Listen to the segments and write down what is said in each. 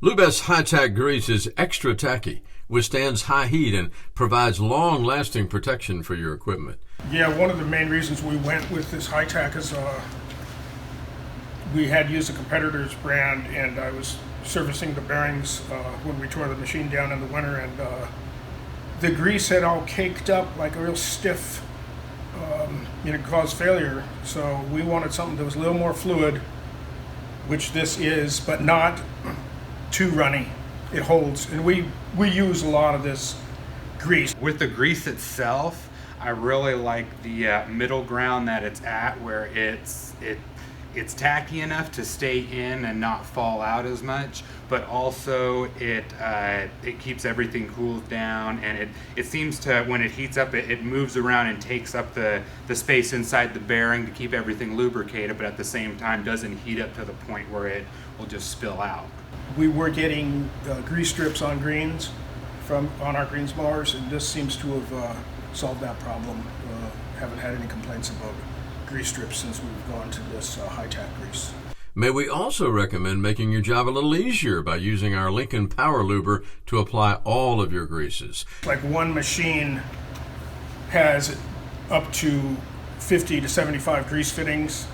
Lubest's Hi-Tack grease is extra tacky, withstands high heat, and provides long-lasting protection for your equipment. Yeah, one of the main reasons we went with this Hi-Tack is we had used a competitor's brand, and I was servicing the bearings when we tore the machine down in the winter, and the grease had all caked up like a real stiff, caused failure. So we wanted something that was a little more fluid, which this is, but not too runny. It holds, and we use a lot of this grease. With the grease itself, I really like the middle ground that it's at, where it's tacky enough to stay in and not fall out as much, but also it keeps everything cooled down, and it seems to, when it heats up, it moves around and takes up the space inside the bearing to keep everything lubricated, but at the same time doesn't heat up to the point where it will just spill out. We were getting grease strips on greens on our greens mowers, and this seems to have solved that problem. Haven't had any complaints about grease strips since we've gone to this Hi-Tack grease. May we also recommend making your job a little easier by using our Lincoln Power Luber to apply all of your greases. Like one machine has up to 50 to 75 grease fittings,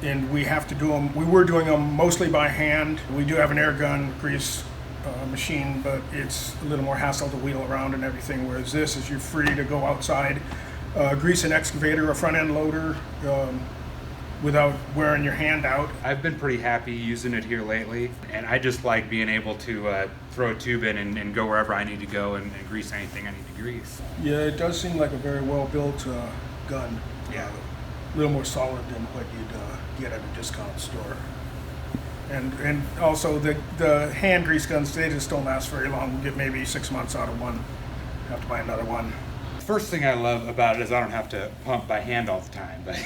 and we have to do them. We were doing them mostly by hand. We do have an air gun grease machine, but it's a little more hassle to wheel around and everything, whereas this is you're free to go outside, grease an excavator, a front end loader, without wearing your hand out. I've been pretty happy using it here lately, and I just like being able to throw a tube in and go wherever I need to go and grease anything I need to grease. Yeah, it does seem like a very well built gun. Yeah. A little more solid than what you'd get at a discount store. And also the hand grease guns, they just don't last very long. You get maybe 6 months out of one. Have to buy another one. First thing I love about it is I don't have to pump by hand all the time, but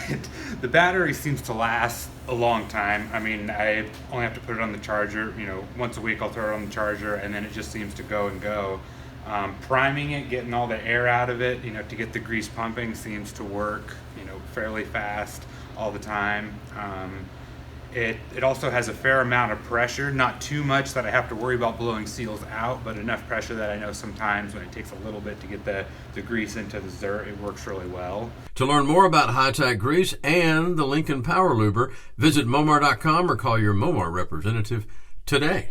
the battery seems to last a long time. I mean, I only have to put it on the charger, once a week I'll throw it on the charger, and then it just seems to go and go. Priming it, getting all the air out of it, to get the grease pumping seems to work, fairly fast all the time. It also has a fair amount of pressure, not too much that I have to worry about blowing seals out, but enough pressure that I know sometimes when it takes a little bit to get the grease into the zert, it works really well. To learn more about Hi-Tack grease and the Lincoln Power Luber, visit Momar.com or call your Momar representative today.